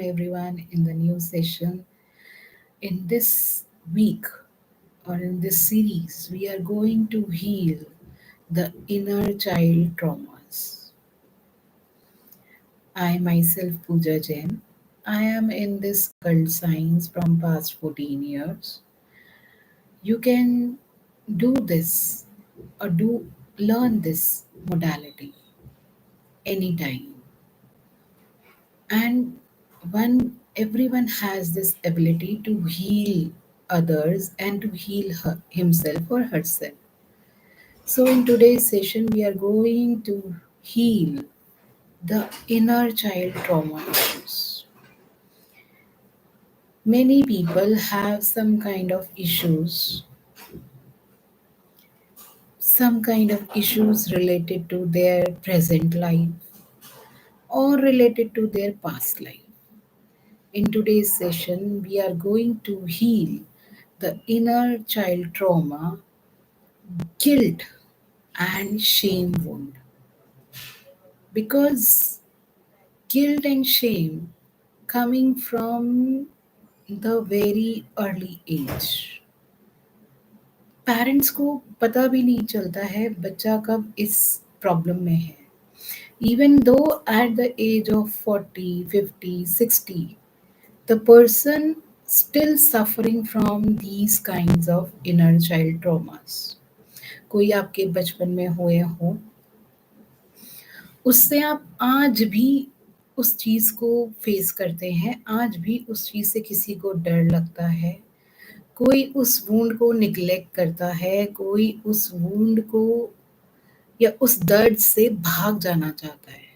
everyone in the new session. In this week or in this series, we are going to heal the inner child traumas. I myself, Pooja Jain, I am in this occult science from past 14 years. You can do this or do learn this modality anytime. And everyone has this ability to heal others and to heal himself or herself. So in today's session we are going to heal the inner child trauma issues. Many people have some kind of issues related to their present life or related to their past life. In today's session, we are going to heal the inner child trauma, guilt, and shame wound. Because guilt and shame coming from the very early age. Parents को पता भी नहीं चलता है बच्चा कब इस problem में है. Even though at the age of 40, 50, 60, the person still suffering from these kinds of inner child traumas. कोई आपके बचपन में हुए हो, उससे आप आज भी उस चीज़ को फेस करते हैं, आज भी उस चीज़ से किसी को डर लगता है, कोई उस वुंड को निग्लेक्ट करता है, कोई उस वुंड को या उस दर्द से भाग जाना चाहता है,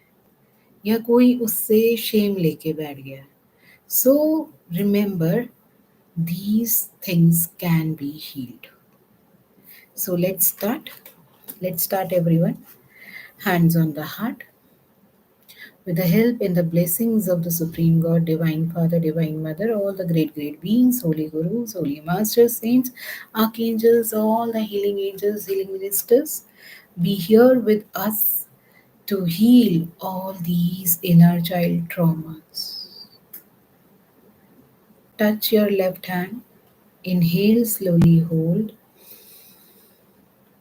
या कोई उससे शेम लेके बैठ गया. So remember, these things can be healed. So let's start everyone. Hands on the heart. With the help and the blessings of the Supreme God, Divine Father, Divine Mother, all the great beings, Holy Gurus, Holy Masters, Saints, Archangels, all the healing angels, healing ministers, be here with us to heal all these inner child traumas. Touch your left hand. Inhale, slowly hold.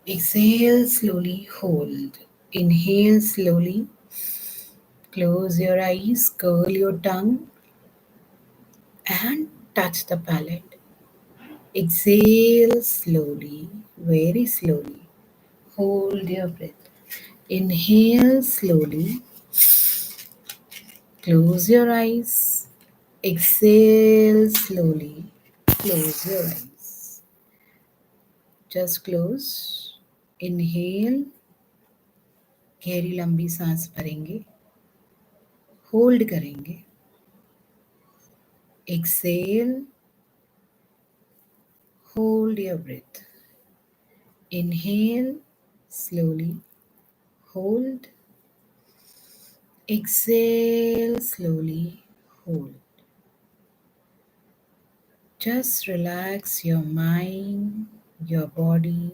Exhale, slowly hold. Inhale slowly. Close your eyes, curl your tongue, and touch the palate. Exhale slowly, very slowly. Hold your breath. Inhale slowly. Close your eyes. Exhale slowly. Close your eyes. Just close. Inhale. गहरी लंबी सांस भरेंगे. Hold करेंगे. Exhale. Hold your breath. Inhale slowly. Hold. Exhale slowly. Hold. Just relax your mind, your body,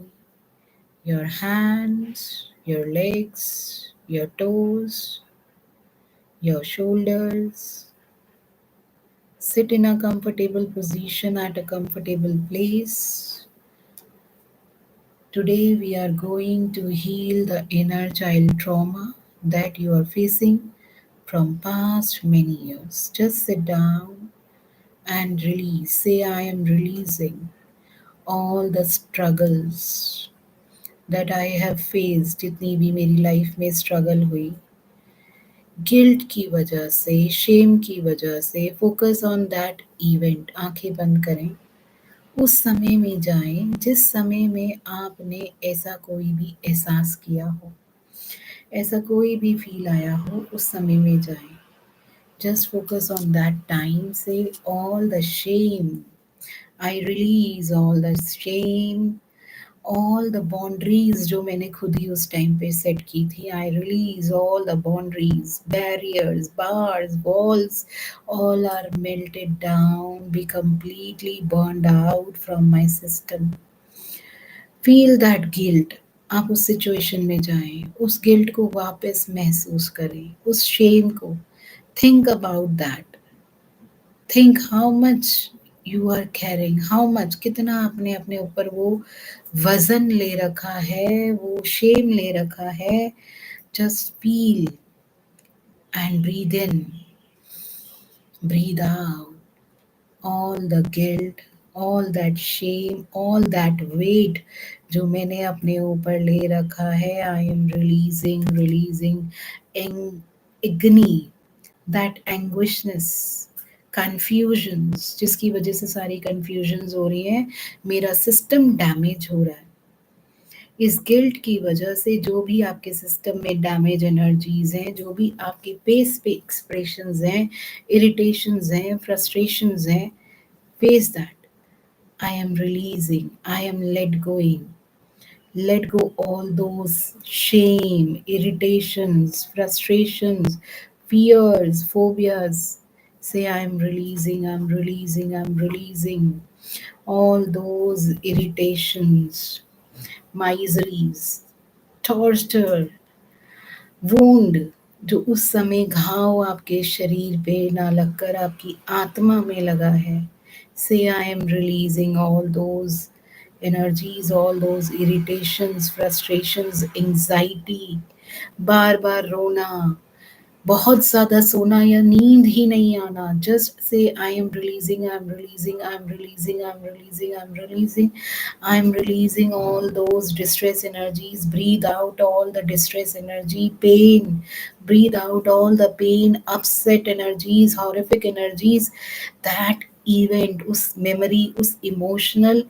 your hands, your legs, your toes, your shoulders. Sit in a comfortable position at a comfortable place. Today we are going to heal the inner child trauma that you are facing from past many years. Just sit down and release. Say, I am releasing all the struggles that I have faced. जितनी भी मेरी life में struggle हुई, guilt की वजह से, Shem की वजह से, फोकस ऑन दैट इवेंट. आंखें बंद करें. उस समय में जाएं जिस समय में आपने ऐसा कोई भी एहसास किया हो, ऐसा कोई भी फील आया हो, उस समय में जाएं. Just focus on that time. Say all the shame. I release all the shame, all the boundaries जो मैंने खुद ही उस टाइम पे सेट की थी. I release all the boundaries, barriers, bars, walls, all are melted down, be completely burned out from my system. Feel that guilt. आप उस situation में जाएं, उस गिल्ट को वापस महसूस करें, उस शेम को. Think about that. Think how much you are carrying, how much, कितना आपने अपने ऊपर वो वजन ले रखा है, वो शेम ले रखा है. Just feel and breathe in, breathe out all the guilt, all that shame, all that weight जो मैंने अपने ऊपर ले रखा है. आई am releasing, releasing agony, that anguishness, confusions जिसकी वजह से सारी confusions हो रही हैं. मेरा सिस्टम डैमेज हो रहा है. इस गिल्ट की वजह से जो भी आपके सिस्टम में डैमेज एनर्जीज हैं, जो भी आपके फेस पे एक्सप्रेशंस हैं, इरिटेशंस हैं, फ्रस्ट्रेशंस हैं, face that. I am releasing, I am let going. Let go all those shame, irritations, frustrations, fears, phobias. Say, I am releasing, I'm releasing, I'm releasing all those irritations, miseries, torture, wound जो उस समय घाव आपके शरीर पे ना लगकर आपकी आत्मा में लगा है. Say I am releasing all those energies, all those irritations, frustrations, anxiety, बार बार रोना, बहुत ज़्यादा सोना या नींद ही नहीं आना. Just say I am releasing, I am releasing, I am releasing, I am releasing, I am releasing, I am releasing all those distress energies. Breathe out all the distress energy, pain. Breathe out all the pain, upset energies, horrific energies. That event, उस memory, उस emotional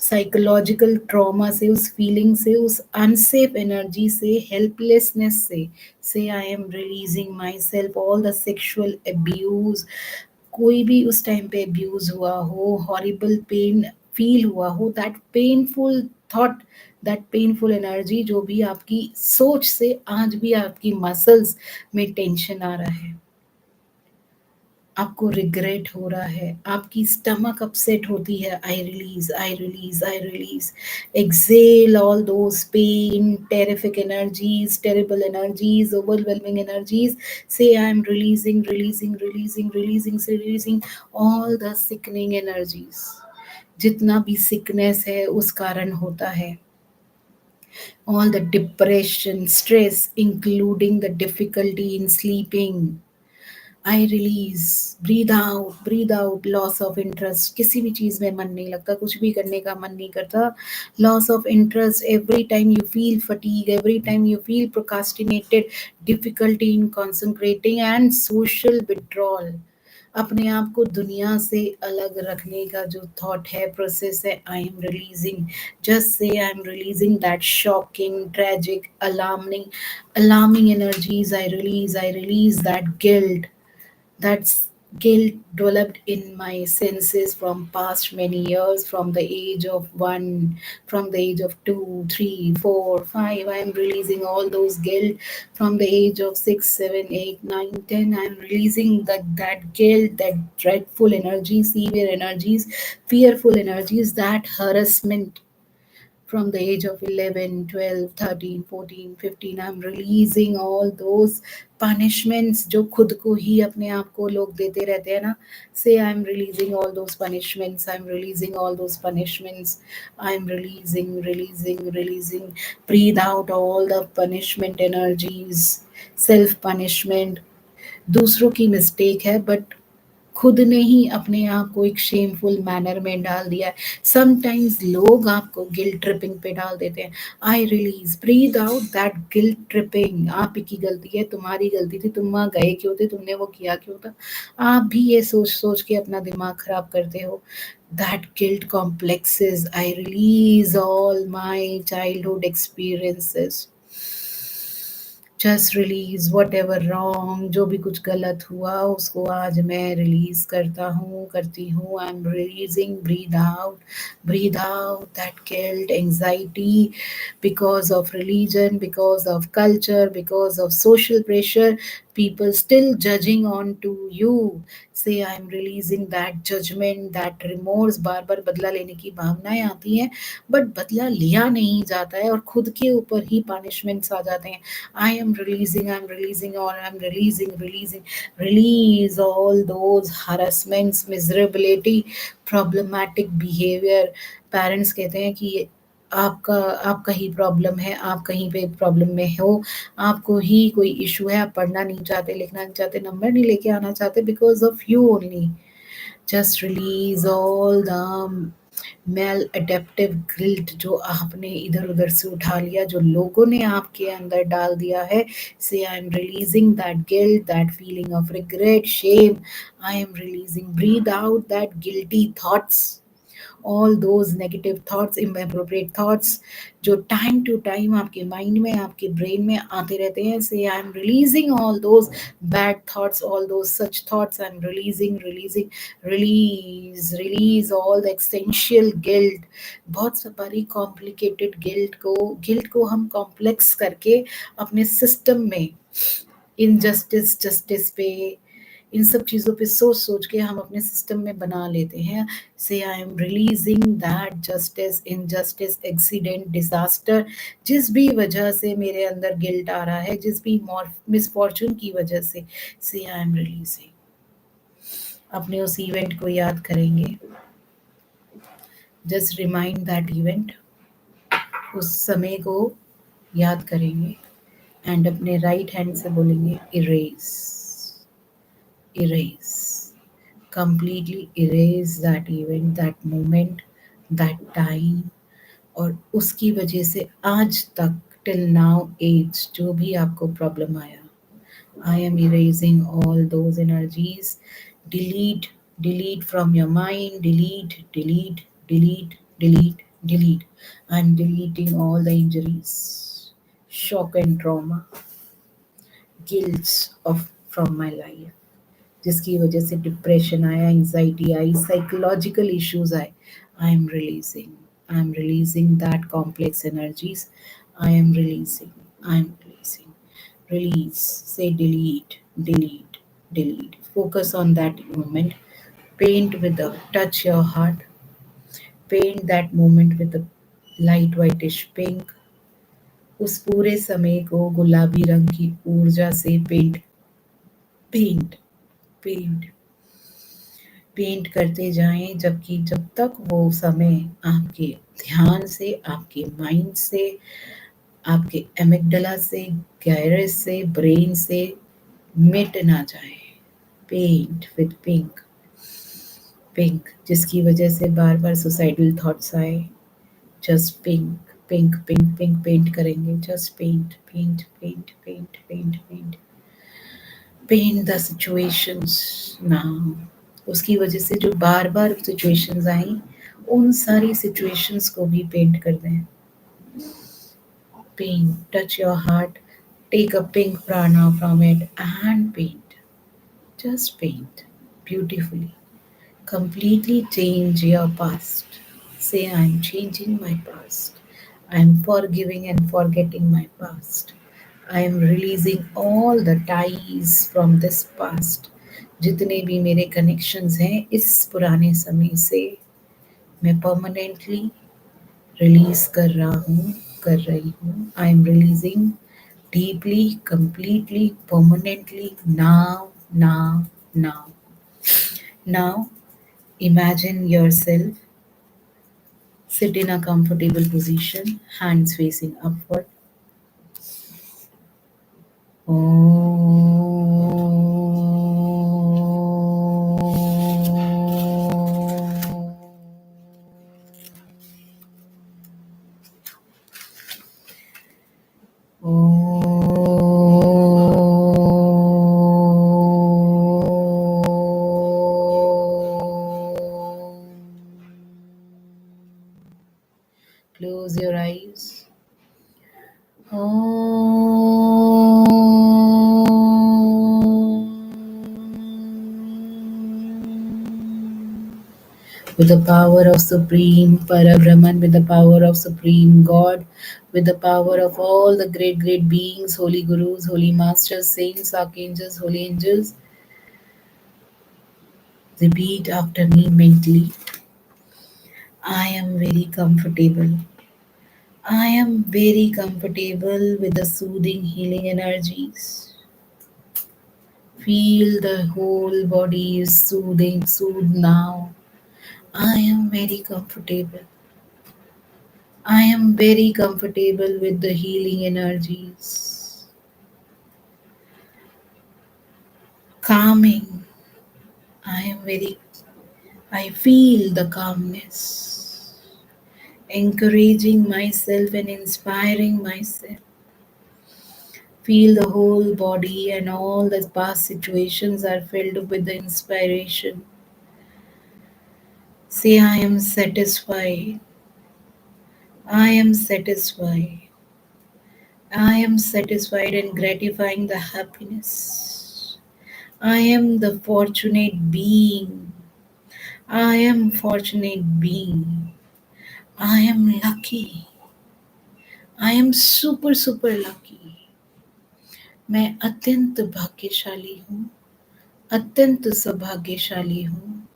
psychological trauma से, उस feeling से, उस unsafe energy से, helplessness से I am releasing my self. All the sexual abuse, कोई भी उस टाइम पे अब्यूज हुआ हो, हॉरिबल पेन फील हुआ हो, that painful thought, that painful energy जो भी आपकी सोच से आज भी आपकी मसल्स में टेंशन आ रहा है, आपको रिग्रेट हो रहा है, आपकी स्टमक अपसेट होती है. I release, I release, I release. Exhale all those pain, terrific energies, terrible energies, overwhelming energies. Say I am releasing, releasing, releasing, releasing, say releasing all the sickening energies. जितना भी sickness है उस कारण होता है. All the depression, stress, including the difficulty in sleeping. I release, breathe out, loss of interest, किसी भी चीज़ में मन नहीं लगता, कुछ भी करने का मन नहीं करता. Loss of interest, every time you feel fatigue, every time you feel procrastinated, difficulty in concentrating and social withdrawal. अपने आप को दुनिया से अलग रखने का जो थॉट है, प्रोसेस है. आई am releasing, just say I am releasing that shocking, tragic, alarming energies. I release that guilt. That's guilt developed in my senses from past many years, from the age of 1, from the age of 2, 3, 4, 5. I'm releasing all those guilt from the age of 6, 7, 8, 9, 10. I'm releasing that guilt, that dreadful energy, severe energies, fearful energies, that harassment from the age of 11, 12, 13, 14, 15. I'm releasing all those punishments जो खुद को ही अपने आप को लोग देते रहते हैं ना. Say I'm releasing all those punishments, I'm releasing all those punishments, I'm releasing, releasing, releasing. Breathe out all the punishment energies, self punishment. दूसरों की मिस्टेक है, बट खुद ने ही अपने आप को एक शेमफुल मैनर में डाल दिया है. समटाइम्स लोग आपको गिल्ट ट्रिपिंग पे डाल देते हैं. I release, breathe out that guilt tripping. आप ही की गलती है, तुम्हारी गलती थी, तुम वहाँ गए क्यों थे, तुमने वो किया क्यों था. आप भी ये सोच सोच के अपना दिमाग खराब करते हो. That guilt complexes. I release all my childhood experiences. Just release what ever wrong, जो भी कुछ गलत हुआ उसको आज मैं रिलीज करता हूँ, करती हूँ. आई am releasing, breathe out that guilt, anxiety, because of religion, because of culture, because of social pressure. people still judging on to you. Say I am releasing that judgment, that remorse. बार बार बदला लेने की भावनाएं आती हैं, but बदला लिया नहीं जाता है और खुद के ऊपर ही पनिशमेंट्स आ जाते हैं. आई एम रिलीजिंग और आई am releasing. Release all those harassments, miserability, problematic behavior. Parents कहते हैं कि ये आपका आपका ही प्रॉब्लम है, आप कहीं पे प्रॉब्लम में हो, आपको ही कोई इशू है, आप पढ़ना नहीं चाहते, लिखना नहीं चाहते, नंबर नहीं लेके आना चाहते, because of you only. Just release all the maladaptive guilt जो आपने इधर उधर से उठा लिया, जो लोगों ने आपके अंदर डाल दिया है. Say I am releasing that guilt, that feeling of regret, shame. I am releasing. Breathe out that guilty thoughts, all those negative thoughts, inappropriate thoughts जो टाइम टू टाइम आपके माइंड में, आपके ब्रेन में आते रहते हैं. Say I am releasing all those bad thoughts, all those such thoughts. I am releasing. Release all the existential guilt. बहुत सारी कॉम्प्लिकेटेड गिल्ट को हम कॉम्प्लेक्स करके अपने सिस्टम में इनजस्टिस, जस्टिस पे, इन सब चीज़ों पे सोच सोच के हम अपने सिस्टम में बना लेते हैं. Say I am releasing that justice, injustice, accident, disaster, जिस भी वजह से मेरे अंदर गिल्ट आ रहा है, जिस भी मिसफॉर्चून की वजह से आई एम रिलीजिंग. अपने उस इवेंट को याद करेंगे. Just remind that event. उस समय को याद करेंगे एंड अपने राइट हैंड से बोलेंगे erase, erase, completely erase that event, that moment, that time. और उसकी वजह से आज तक टिल नाउ एज जो भी आपको प्रॉब्लम आया, I am erasing all those energies. Delete, delete from your mind. Delete, delete, delete, delete, delete. I am deleting all the injuries, shock and trauma, guilt of from my life, जिसकी वजह से depression आया, anxiety आई, psychological issues आए. I am releasing that complex energies. I am releasing, I am releasing. Release. Say delete, delete, delete. Focus on that moment. Paint with the touch your heart. Paint that moment with the light whitish pink. उस पूरे समय को गुलाबी रंग की ऊर्जा से paint, paint, paint, paint करते जाएं, जबकि जब तक वो समय आपके ध्यान से, आपके माइंड से, आपके एमिगडाला से, गायरस से, ब्रेन से मिट ना जाए. पेंट विद पिंक, पिंक, जिसकी वजह से बार बार सुसाइडल थॉट्स आए. Just pink, pink, pink, pink paint करेंगे. Just paint, paint, paint, paint, paint, paint. Paint the situations now. उसकी वजह से जो बार बार सिचुएशंस आई, उन सारी सिचुएशंस को भी पेंट कर दें. Paint. Touch your heart. Take a pink prana from it and paint. Just paint beautifully. Completely change your past. Say, I am changing my past. I am forgiving and forgetting my past. I am releasing all the ties from this past. जितने भी मेरे connections हैं इस पुराने समय से, मैं permanently release कर रहा हूँ, कर रही हूँ. आई am releasing deeply, completely, permanently, now, now, now. Now imagine yourself sit in a comfortable position, hands facing upward. Close your eyes. with the power of Supreme Parabrahman, with the power of Supreme God, with the power of all the great, great beings, holy gurus, holy masters, saints, archangels, holy angels. Repeat after me mentally. I am very comfortable. I am very comfortable with the soothing, healing energies. Feel the whole body is soothing, soothed now. I am very comfortable. I am very comfortable with the healing energies. Calming. I am very, I feel the calmness. Encouraging myself and inspiring myself. Feel the whole body and all the past situations are filled with the inspiration. Say, I am satisfied. I am satisfied. I am satisfied and gratifying the happiness. I am the fortunate being. I am fortunate being. I am lucky. I am super super lucky. मैं अत्यंत भाग्यशाली हूँ. अत्यंत सौभाग्यशाली हूँ.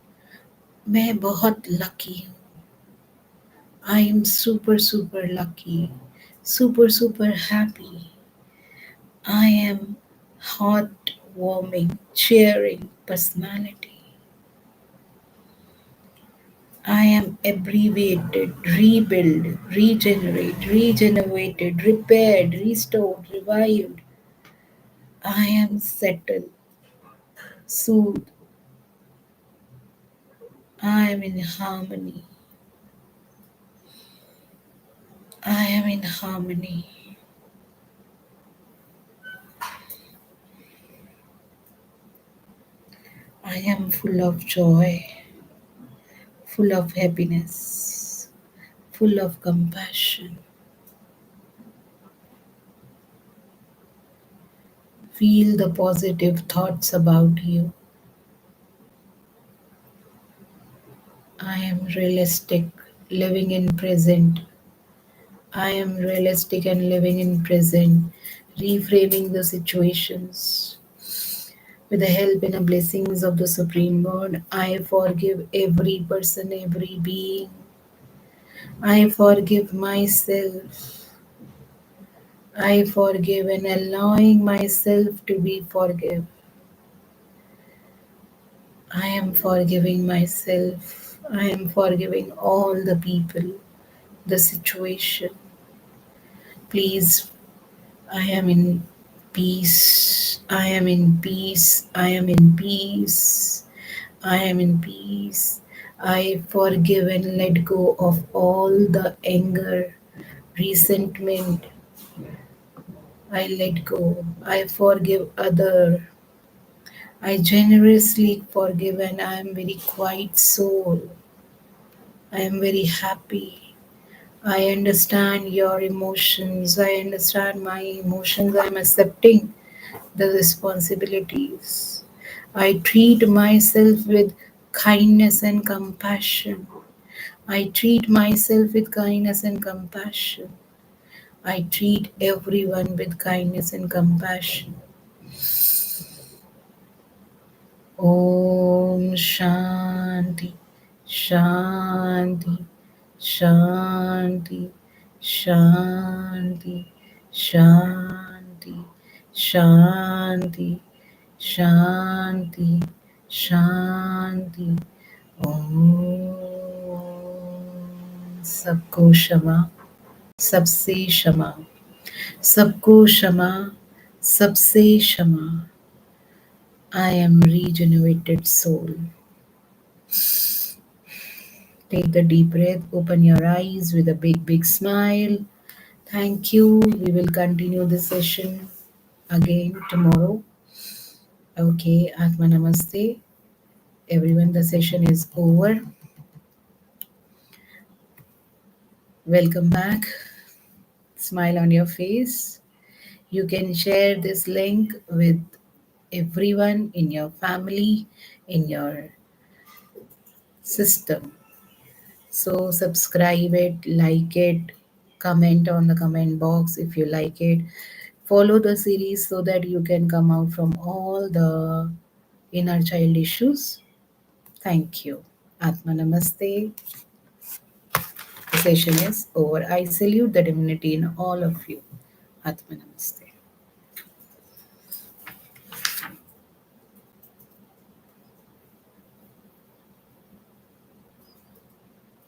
मैं बहुत lucky हूँ. I am super super lucky. Super super happy. I am hot, warming, cheering personality. I am abbreviated, rebuilt, regenerate, regenerated, repaired, restored, revived. I am settled, soothed. I am in harmony. I am in harmony. I am full of joy, full of happiness, full of compassion. Feel the positive thoughts about you. I am realistic, living in present. I am realistic and living in present, reframing the situations. With the help and the blessings of the Supreme God, I forgive every person, every being. I forgive myself. I forgive and allowing myself to be forgive. I am forgiving myself. I am forgiving all the people, the situation. Please, I am in peace. I am in peace. I am in peace. I am in peace. I forgive and let go of all the anger, resentment. I let go. I forgive other. I generously forgive and I am very quiet soul. I am very happy. I understand your emotions. I understand my emotions. I am accepting the responsibilities. I treat myself with kindness and compassion. I treat myself with kindness and compassion. I treat everyone with kindness and compassion. Om Shanti, Shanti, Shanti, Shanti, Shanti, Shanti, Shanti, Shanti. Om सबको क्षमा सबसे क्षमा सबको क्षमा सबसे क्षमा. I am regenerated soul. Take the deep breath, open your eyes with a big, big smile. Thank you. We will continue this session again tomorrow. Okay, Atma Namaste. Everyone, the session is over. Welcome back. Smile on your face. You can share this link with everyone in your family, in your system. So subscribe it, like it, comment on the comment box if you like it. Follow the series so that you can come out from all the inner child issues. Thank you. Atma Namaste. The session is over. I salute the divinity in all of you. Atma Namaste.